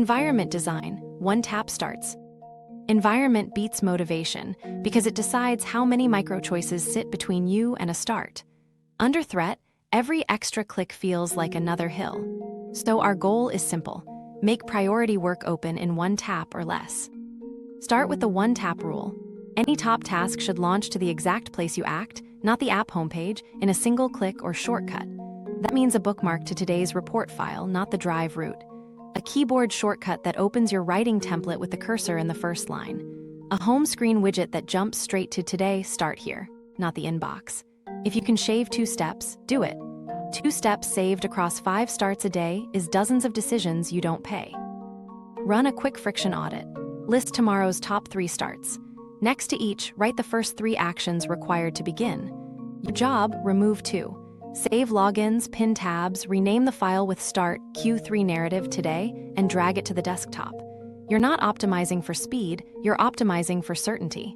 Environment design, one tap starts. Environment beats motivation because it decides how many micro-choices sit between you and a start. Under threat, every extra click feels like another hill. So our goal is simple: make priority work open in one tap or less. Start with the one-tap rule. Any top task should launch to the exact place you act, not the app homepage, in a single click or shortcut. That means a bookmark to today's report file, not the drive route. A keyboard shortcut that opens your writing template with the cursor in the first line. A home screen widget that jumps straight to today, start here, not the inbox. If you can shave 2 steps, do it. 2 steps saved across 5 starts a day is dozens of decisions you don't pay. Run a quick friction audit. List tomorrow's top 3 starts. Next to each, write the first 3 actions required to begin. Your job, remove 2. Save logins, pin tabs, rename the file with start, Q3 narrative today, and drag it to the desktop. You're not optimizing for speed, you're optimizing for certainty.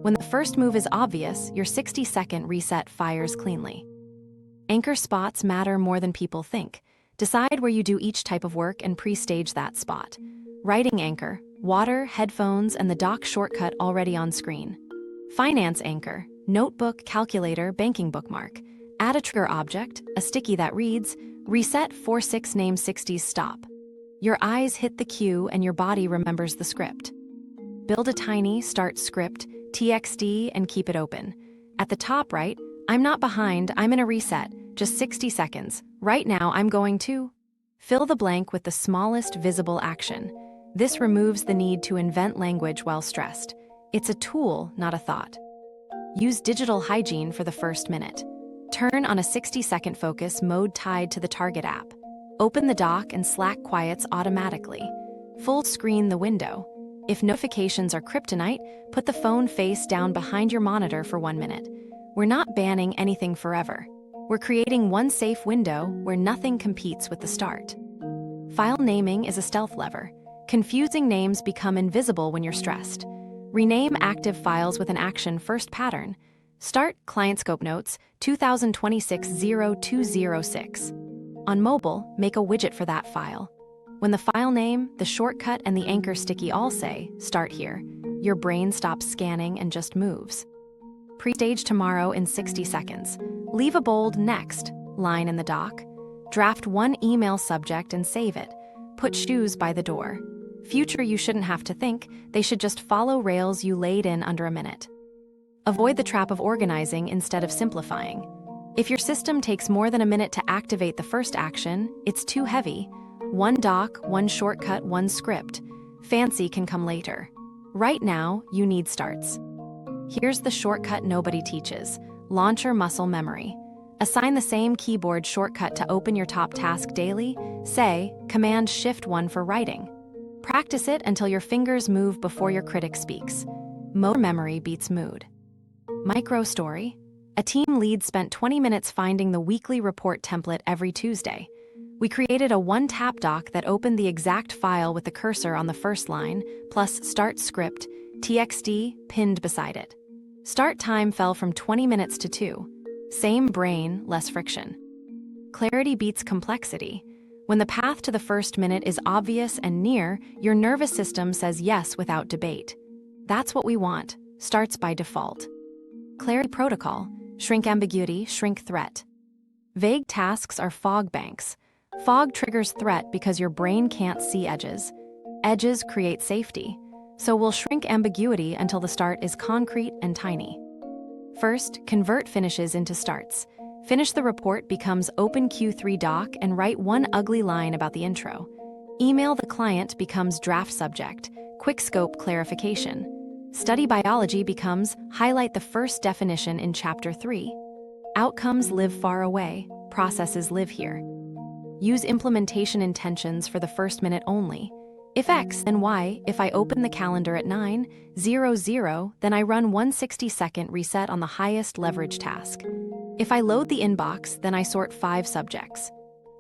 When the first move is obvious, your 60-second reset fires cleanly. Anchor spots matter more than people think. Decide where you do each type of work and pre-stage that spot. Writing anchor, water, headphones, and the dock shortcut already on screen. Finance anchor, notebook, calculator, banking bookmark. Add a trigger object, a sticky that reads, reset 46 name 60s stop. Your eyes hit the cue and your body remembers the script. Build a tiny start script, TXT, and keep it open. At the top right, I'm not behind, I'm in a reset, just 60 seconds. Right now I'm going to. Fill the blank with the smallest visible action. This removes the need to invent language while stressed. It's a tool, not a thought. Use digital hygiene for the first minute. Turn on a 60-second focus mode tied to the target app. Open the dock and Slack quiets automatically. Full screen the window. If notifications are kryptonite, put the phone face down behind your monitor for 1 minute. We're not banning anything forever. We're creating one safe window where nothing competes with the start. File naming is a stealth lever. Confusing names become invisible when you're stressed. Rename active files with an action first pattern. Start client scope notes 2026-0206. On mobile, make a widget for that file. When the file name, the shortcut, and the anchor sticky all say, start here, your brain stops scanning and just moves. Pre-stage tomorrow in 60 seconds. Leave a bold next line in the doc. Draft 1 email subject and save it. Put shoes by the door. Future you shouldn't have to think, they should just follow rails you laid in under a minute. Avoid the trap of organizing instead of simplifying. If your system takes more than a minute to activate the first action, it's too heavy. 1 doc, 1 shortcut, 1 script. Fancy can come later. Right now, you need starts. Here's the shortcut nobody teaches: launcher muscle memory. Assign the same keyboard shortcut to open your top task daily. Say, Command-Shift-1 for writing. Practice it until your fingers move before your critic speaks. More memory beats mood. Micro story. A team lead spent 20 minutes finding the weekly report template every Tuesday. We created a one-tap doc that opened the exact file with the cursor on the first line, plus start script, TXT, pinned beside it. Start time fell from 20 minutes to 2. Same brain, less friction. Clarity beats complexity. When the path to the first minute is obvious and near, your nervous system says yes without debate. That's what we want. Starts by default. Clarity protocol. Shrink ambiguity, shrink threat. Vague tasks are fog banks. Fog triggers threat because your brain can't see edges. Edges create safety. So we'll shrink ambiguity until the start is concrete and tiny. First, convert finishes into starts. Finish the report becomes open Q3 doc and write 1 ugly line about the intro. Email the client becomes draft subject, quick scope clarification. Study biology becomes highlight the first definition in chapter 3. Outcomes live far away, processes live here. Use implementation intentions for the first minute only. If X, then Y. If I open the calendar at 9:00, then I run 1 60-second reset on the highest leverage task. If I load the inbox, then I sort 5 subjects.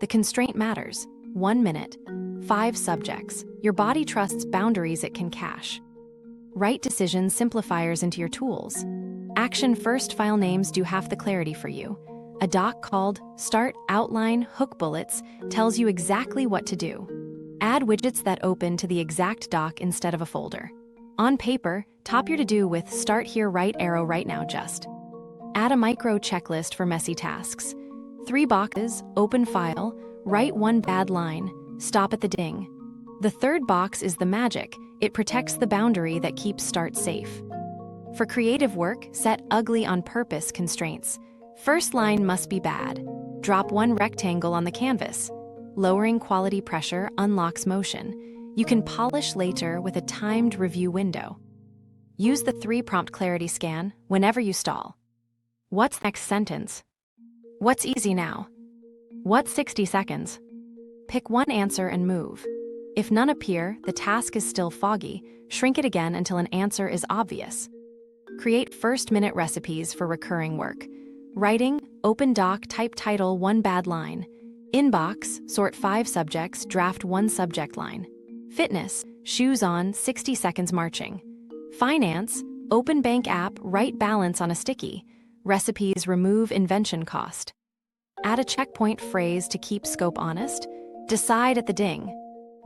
The constraint matters. 1 minute, 5 subjects. Your body trusts boundaries it can cache. Write decision simplifiers into your tools. Action first file names do half the clarity for you. A doc called Start Outline Hook Bullets tells you exactly what to do. Add widgets that open to the exact dock instead of a folder. On paper, top your to-do with Start Here, right arrow, right now just. Add a micro checklist for messy tasks. 3 boxes, open file, write 1 bad line, stop at the ding. The 3rd box is the magic. It protects the boundary that keeps Start safe. For creative work, set ugly on purpose constraints. First line must be bad. Drop 1 rectangle on the canvas. Lowering quality pressure unlocks motion. You can polish later with a timed review window. Use the 3-prompt clarity scan whenever you stall. What's next sentence? What's easy now? What's 60 seconds? Pick one answer and move. If none appear, the task is still foggy. Shrink it again until an answer is obvious. Create first-minute recipes for recurring work. Writing, open doc, type title, 1 bad line. Inbox, sort 5 subjects, draft 1 subject line. Fitness, shoes on, 60 seconds marching. Finance, open bank app, write balance on a sticky. Recipes, remove invention cost. Add a checkpoint phrase to keep scope honest. Decide at the ding.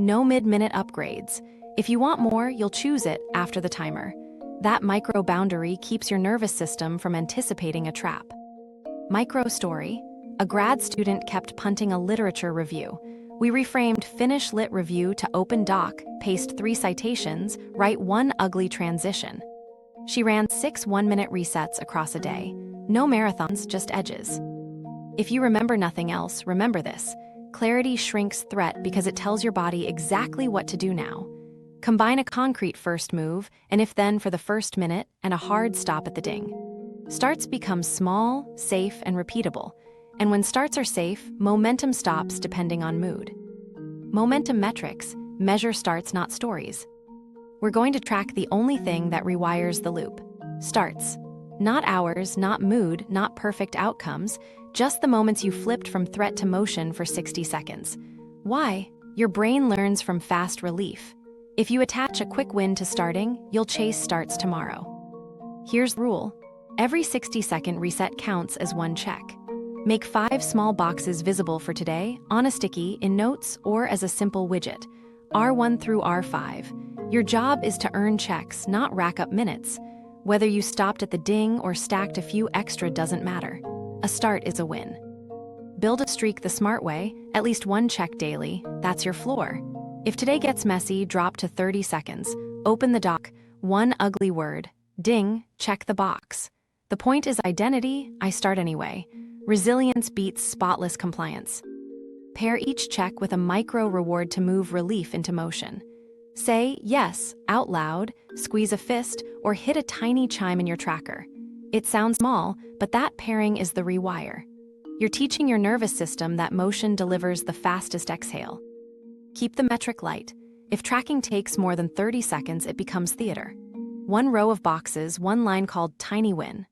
No mid-minute upgrades. If you want more, you'll choose it after the timer. That micro boundary keeps your nervous system from anticipating a trap. Micro story. A grad student kept punting a literature review. We reframed finish lit review to open doc, paste 3 citations, write 1 ugly transition. She ran 6 one-minute resets across a day. No marathons, just edges. If you remember nothing else, remember this. Clarity shrinks threat because it tells your body exactly what to do now. Combine a concrete first move, an if-then for the first minute, and a hard stop at the ding. Starts become small, safe, and repeatable. And when starts are safe, momentum stops depending on mood. Momentum metrics measure starts, not stories. We're going to track the only thing that rewires the loop. Starts. Not hours, not mood, not perfect outcomes, just the moments you flipped from threat to motion for 60 seconds. Why? Your brain learns from fast relief. If you attach a quick win to starting, you'll chase starts tomorrow. Here's the rule. Every 60-second reset counts as 1 check. Make 5 small boxes visible for today, on a sticky, in notes, or as a simple widget. R1 through R5. Your job is to earn checks, not rack up minutes. Whether you stopped at the ding or stacked a few extra doesn't matter. A start is a win. Build a streak the smart way, at least 1 check daily. That's your floor. If today gets messy, drop to 30 seconds. Open the doc, 1 ugly word. Ding, check the box. The point is identity, I start anyway. Resilience beats spotless compliance. Pair each check with a micro reward to move relief into motion. Say yes out loud, squeeze a fist, or hit a tiny chime in your tracker. It sounds small, but that pairing is the rewire. You're teaching your nervous system that motion delivers the fastest exhale. Keep the metric light. If tracking takes more than 30 seconds, it becomes theater. 1 row of boxes, 1 line called Tiny Win.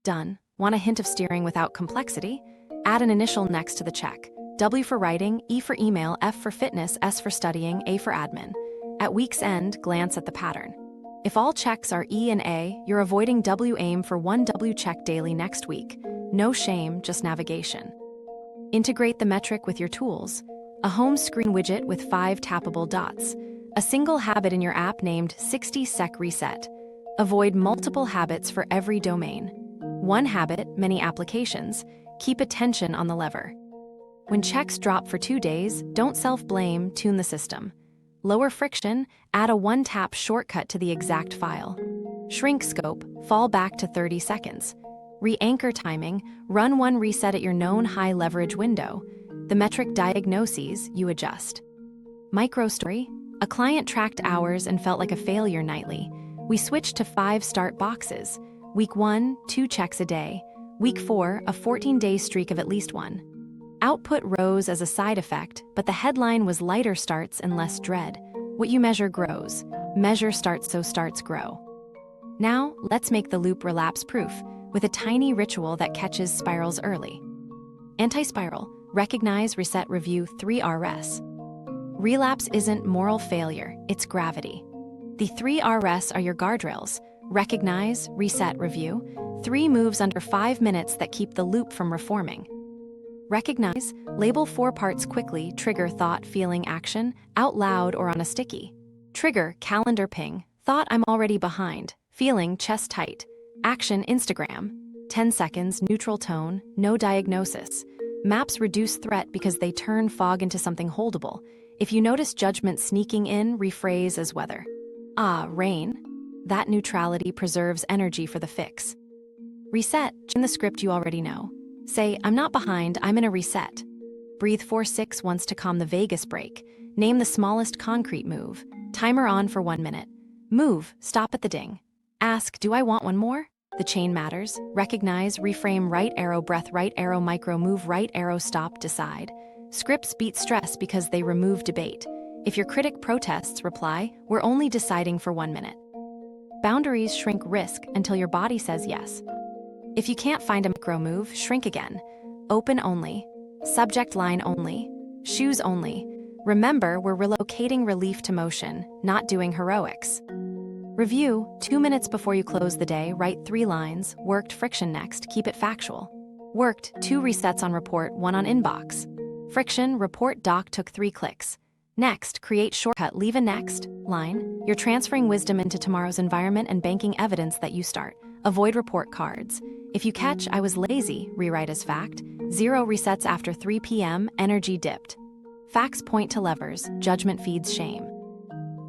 Done. Want a hint of steering without complexity? Add an initial next to the check. W for writing, E for email, F for fitness, S for studying, A for admin. At week's end, glance at the pattern. If all checks are E and A, you're avoiding W. Aim for 1 W check daily next week. No shame, just navigation. Integrate the metric with your tools. A home screen widget with 5 tappable dots. A single habit in your app named 60-sec reset. Avoid multiple habits for every domain. 1 habit, many applications. Keep attention on the lever. When checks drop for 2 days, don't self-blame, tune the system. Lower friction, add a 1-tap shortcut to the exact file. Shrink scope, fall back to 30 seconds. Re-anchor timing, run 1 reset at your known high-leverage window. The metric diagnoses, you adjust. Micro story, a client tracked hours and felt like a failure nightly. We switched to 5 start boxes. Week 1, 2 checks a day. Week 4, a 14-day streak of at least 1. Output rose as a side effect, but the headline was lighter starts and less dread. What you measure grows. Measure starts so starts grow. Now, let's make the loop relapse-proof with a tiny ritual that catches spirals early. Anti-spiral, recognize, reset, review, 3Rs. Relapse isn't moral failure, it's gravity. The 3Rs are your guardrails. Recognize, reset, review. 3 moves under 5 minutes that keep the loop from reforming. Recognize, label 4 parts quickly, trigger, thought, feeling, action, out loud or on a sticky. Trigger, calendar ping, thought, I'm already behind, feeling, chest tight. Action, Instagram. 10 seconds, neutral tone, no diagnosis. Maps reduce threat because they turn fog into something holdable. If you notice judgment sneaking in, rephrase as weather. Ah, rain. That neutrality preserves energy for the fix. Reset, in the script you already know. Say, I'm not behind, I'm in a reset. Breathe 4-6 once to calm the vagus break. Name the smallest concrete move. Timer on for 1 minute. Move, stop at the ding. Ask, do I want one more? The chain matters. Recognize, reframe, right arrow, breath, right arrow, micro move, right arrow, stop, decide. Scripts beat stress because they remove debate. If your critic protests, reply, we're only deciding for 1 minute. Boundaries shrink risk until your body says yes. If you can't find a micro move, shrink again. Open only. Subject line only. Shoes only. Remember, we're relocating relief to motion, not doing heroics. Review, 2 minutes before you close the day, write 3 lines. Worked, friction next, keep it factual. Worked, 2 resets on report, 1 on inbox. Friction, report doc took 3 clicks. Next, create shortcut, leave a next line. You're transferring wisdom into tomorrow's environment and banking evidence that you start. Avoid report cards. If you catch, I was lazy, rewrite as fact. 0 resets after 3 p.m., energy dipped. Facts point to levers, judgment feeds shame.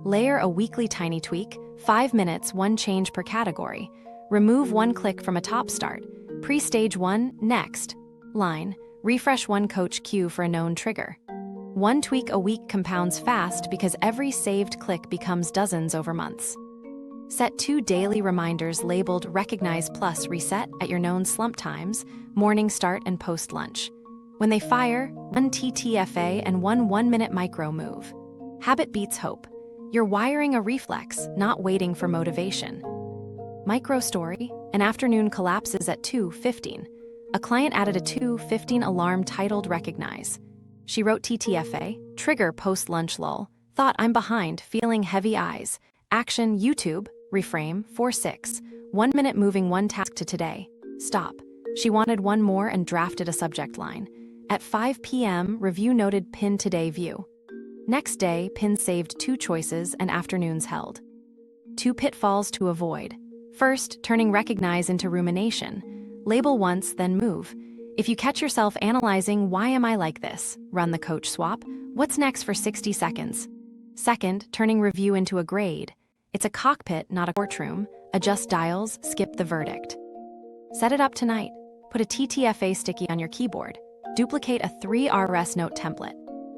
Layer a weekly tiny tweak, 5 minutes, 1 change per category. Remove 1 click from a top start. Pre-stage 1, next line. Refresh 1 coach cue for a known trigger. 1 tweak a week compounds fast because every saved click becomes dozens over months. Set 2 daily reminders labeled Recognize plus Reset at your known slump times, morning start and post-lunch. When they fire, 1 TTFA and 1 1-minute micro move. Habit beats hope. You're wiring a reflex, not waiting for motivation. Micro story, an afternoon collapses at 2:15. A client added a 2:15 alarm titled Recognize. She wrote TTFA, trigger post-lunch lull, thought I'm behind, feeling heavy eyes. Action, YouTube, reframe, 4-6, 1 minute moving 1 task to today. Stop. She wanted 1 more and drafted a subject line. At 5 p.m., review noted pin today view. Next day, pin saved 2 choices and afternoons held. 2 pitfalls to avoid. First, turning recognize into rumination. Label once, then move. If you catch yourself analyzing, why am I like this? Run the coach swap. What's next for 60 seconds? Second, turning review into a grade. It's a cockpit, not a courtroom. Adjust dials, skip the verdict. Set it up tonight. Put a TTFA sticky on your keyboard. Duplicate a 3 RS note template.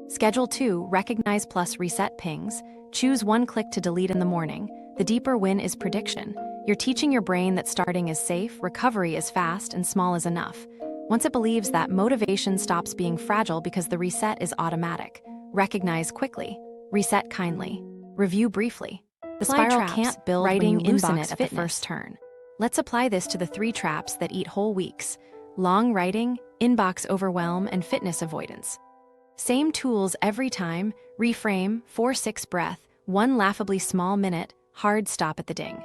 Schedule 2, recognize plus reset pings. Choose 1 click to delete in the morning. The deeper win is prediction. You're teaching your brain that starting is safe, recovery is fast, and small is enough. Once it believes that, motivation stops being fragile because the reset is automatic. Recognize quickly. Reset kindly. Review briefly. The spiral can't build writing when you loosen it at the first turn. Let's apply this to the 3 traps that eat whole weeks. Long writing, inbox overwhelm, and fitness avoidance. Same tools every time. Reframe, 4-6 breath, 1 laughably small minute, hard stop at the ding.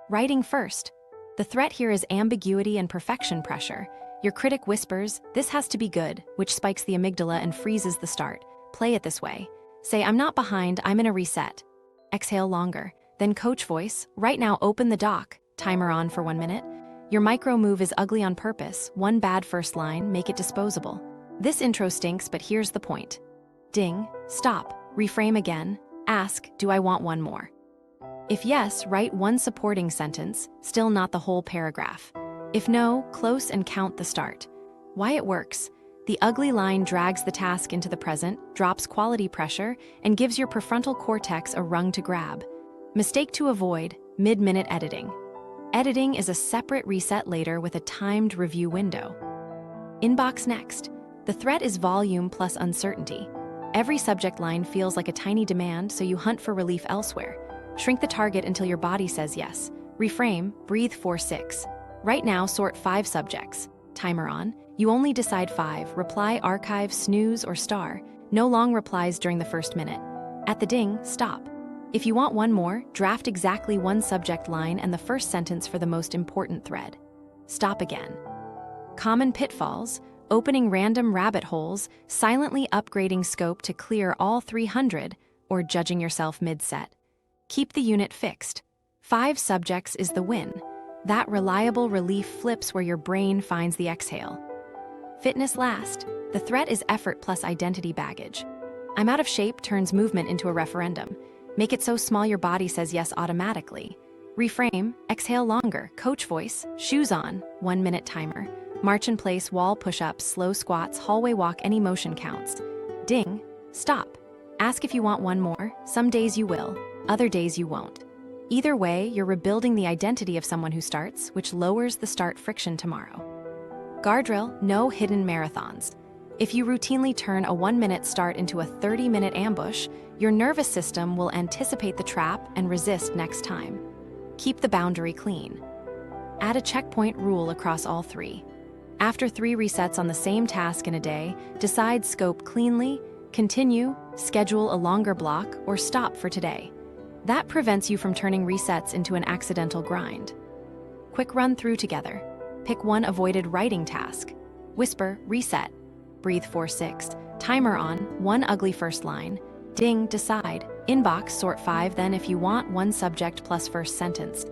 Writing first. The threat here is ambiguity and perfection pressure. Your critic whispers, this has to be good, which spikes the amygdala and freezes the start. Play it this way. Say, I'm not behind, I'm in a reset. Exhale longer. Then coach voice, right now open the doc. Timer on for 1 minute. Your micro move is ugly on purpose. 1 bad first line, make it disposable. This intro stinks, but here's the point. Ding, stop, reframe again. Ask, do I want 1 more? If yes, write 1 supporting sentence, still not the whole paragraph. If no, close and count the start. Why it works. The ugly line drags the task into the present, drops quality pressure, and gives your prefrontal cortex a rung to grab. Mistake to avoid, mid-minute editing. Editing is a separate reset later with a timed review window. Inbox next. The threat is volume plus uncertainty. Every subject line feels like a tiny demand, so you hunt for relief elsewhere. Shrink the target until your body says yes. Reframe, breathe 4-6. Right now, sort 5 subjects. Timer on. You only decide 5. Reply, archive, snooze, or star. No long replies during the first minute. At the ding, stop. If you want 1 more, draft exactly 1 subject line and the first sentence for the most important thread. Stop again. Common pitfalls. opening random rabbit holes, silently upgrading scope to clear all 300, or judging yourself mid-set. Keep the unit fixed. 5 subjects is the win. That reliable relief flips where your brain finds the exhale. Fitness last. The threat is effort plus identity baggage. I'm out of shape turns movement into a referendum. Make it so small your body says yes automatically. Reframe, exhale longer, coach voice, shoes on, 1-minute timer. March in place, wall push-ups, slow squats, hallway walk, any motion counts. Ding, stop. Ask if you want one more. Some days you will, other days you won't. Either way, you're rebuilding the identity of someone who starts, which lowers the start friction tomorrow. Guardrail, no hidden marathons. If you routinely turn a 1-minute start into a 30-minute ambush, your nervous system will anticipate the trap and resist next time. Keep the boundary clean. Add a checkpoint rule across all 3. After 3 resets on the same task in a day, decide scope cleanly, continue, schedule a longer block, or stop for today. That prevents you from turning resets into an accidental grind. Quick run through together. Pick one avoided writing task. Whisper, reset. Breathe 4-6. Timer on, 1 ugly first line. Ding, decide. Inbox, sort 5, then if you want, 1 subject plus first sentence.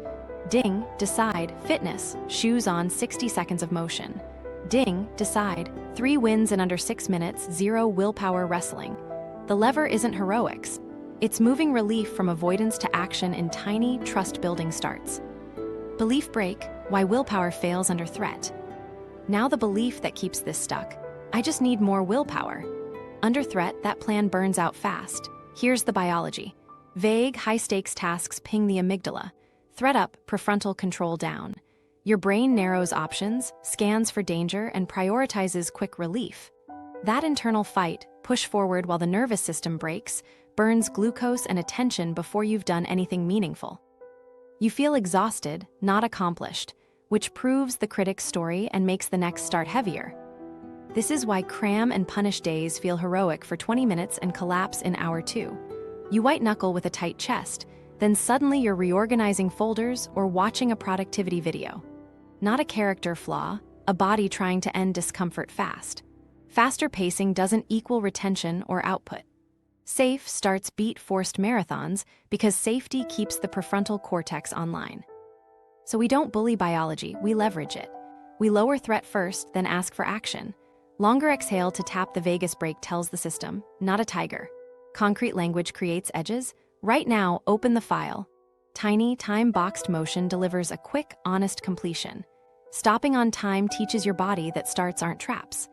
Ding, decide. Fitness, shoes on, 60 seconds of motion. Ding, decide. 3 wins in under 6 minutes, 0 willpower wrestling. The lever isn't heroics. It's moving relief from avoidance to action in tiny, trust-building starts. Belief break, why willpower fails under threat. Now the belief that keeps this stuck. I just need more willpower. Under threat, that plan burns out fast. Here's the biology. Vague, high-stakes tasks ping the amygdala. Threat up, prefrontal control down. Your brain narrows options, scans for danger, and prioritizes quick relief. That internal fight, push forward while the nervous system breaks, burns glucose and attention before you've done anything meaningful. You feel exhausted, not accomplished, which proves the critic's story and makes the next start heavier. This is why cram and punish days feel heroic for 20 minutes and collapse in hour 2. You white-knuckle with a tight chest, then suddenly you're reorganizing folders or watching a productivity video. Not a character flaw, a body trying to end discomfort fast. Faster pacing doesn't equal retention or output. Safe starts beat forced marathons because safety keeps the prefrontal cortex online. So we don't bully biology, we leverage it. We lower threat first, then ask for action. Longer exhale to tap the vagus brake tells the system, not a tiger. Concrete language creates edges. Right now, open the file. Tiny, time-boxed motion delivers a quick, honest completion. Stopping on time teaches your body that starts aren't traps.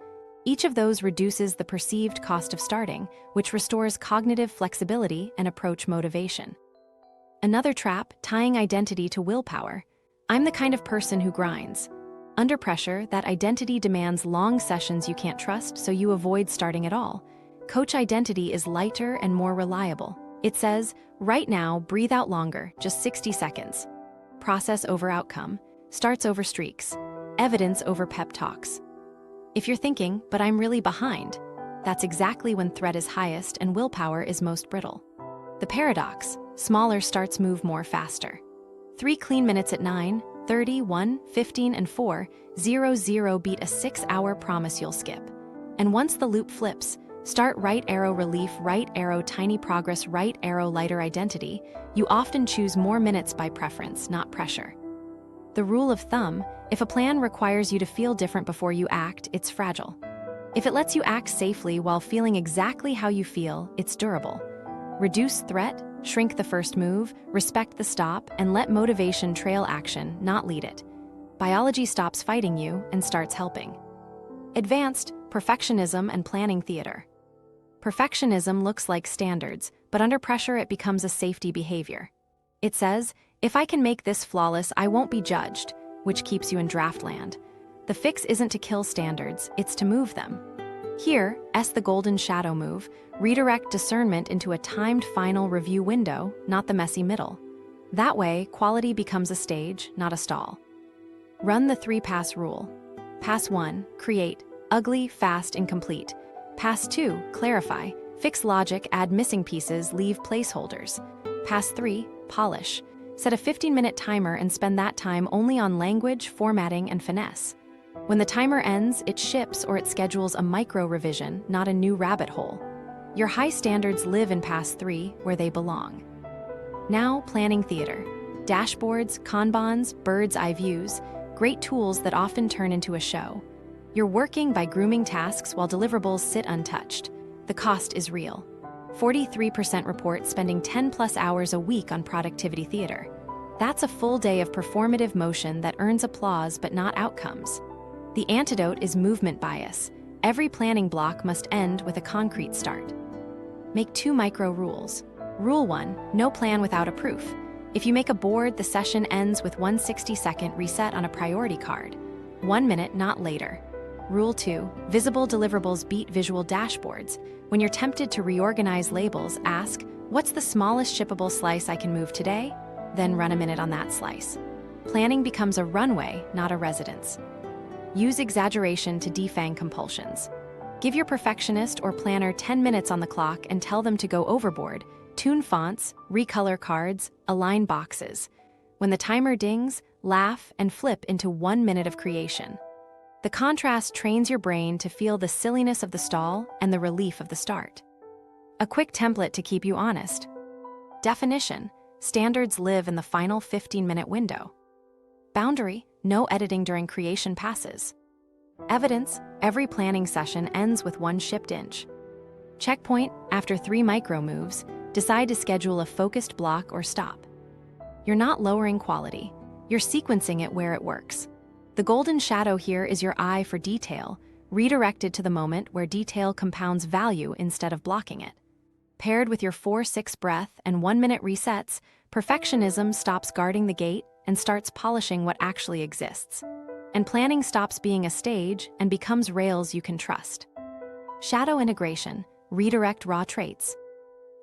Each of those reduces the perceived cost of starting, which restores cognitive flexibility and approach motivation. Another trap, tying identity to willpower. I'm the kind of person who grinds. Under pressure, that identity demands long sessions you can't trust, so you avoid starting at all. Coach identity is lighter and more reliable. It says, right now, breathe out longer, just 60 seconds. Process over outcome, starts over streaks, evidence over pep talks. If you're thinking, but I'm really behind, that's exactly when threat is highest and willpower is most brittle. The paradox, smaller starts move more faster. 3 clean minutes at 9, 30, 1, 15, and 4, 0, 0 beat a 6-hour promise you'll skip. And once the loop flips, start right arrow relief, right arrow tiny progress, right arrow lighter identity, you often choose more minutes by preference, not pressure. The rule of thumb, if a plan requires you to feel different before you act, it's fragile. If it lets you act safely while feeling exactly how you feel, it's durable. Reduce threat, shrink the first move, respect the stop, and let motivation trail action, not lead it. Biology stops fighting you and starts helping. Advanced, perfectionism and planning theater. Perfectionism looks like standards, but under pressure it becomes a safety behavior. It says, if I can make this flawless, I won't be judged, which keeps you in draft land. The fix isn't to kill standards, it's to move them. Here, the golden shadow move, redirect discernment into a timed final review window, not the messy middle. That way, quality becomes a stage, not a stall. Run the 3-pass rule. Pass 1, create, ugly, fast, incomplete. Pass 2, clarify, fix logic, add missing pieces, leave placeholders. Pass 3, polish. Set a 15-minute timer and spend that time only on language, formatting, and finesse. When the timer ends, it ships or it schedules a micro revision, not a new rabbit hole. Your high standards live in pass 3, where they belong. Now, planning theater. Dashboards, Kanbans, bird's eye views, great tools that often turn into a show. You're working by grooming tasks while deliverables sit untouched. The cost is real. 43% report spending 10+ hours a week on productivity theater. That's a full day of performative motion that earns applause but not outcomes. The antidote is movement bias. Every planning block must end with a concrete start. Make 2 micro rules. Rule 1, no plan without a proof. If you make a board, the session ends with 1 60-second reset on a priority card. 1 minute, not later. Rule 2, visible deliverables beat visual dashboards. When you're tempted to reorganize labels, ask, what's the smallest shippable slice I can move today? Then run a minute on that slice. Planning becomes a runway, not a residence. Use exaggeration to defang compulsions. Give your perfectionist or planner 10 minutes on the clock and tell them to go overboard. Tune fonts, recolor cards, align boxes. When the timer dings, laugh and flip into 1 minute of creation. The contrast trains your brain to feel the silliness of the stall and the relief of the start. A quick template to keep you honest. Definition: standards live in the final 15-minute window. Boundary: no editing during creation passes. Evidence: every planning session ends with 1 shipped inch. Checkpoint: after 3 micro moves, decide to schedule a focused block or stop. You're not lowering quality, you're sequencing it where it works. The golden shadow here is your eye for detail, redirected to the moment where detail compounds value instead of blocking it. Paired with your 4-6 breath and 1-minute resets, perfectionism stops guarding the gate and starts polishing what actually exists. And planning stops being a stage and becomes rails you can trust. Shadow integration: redirect raw traits.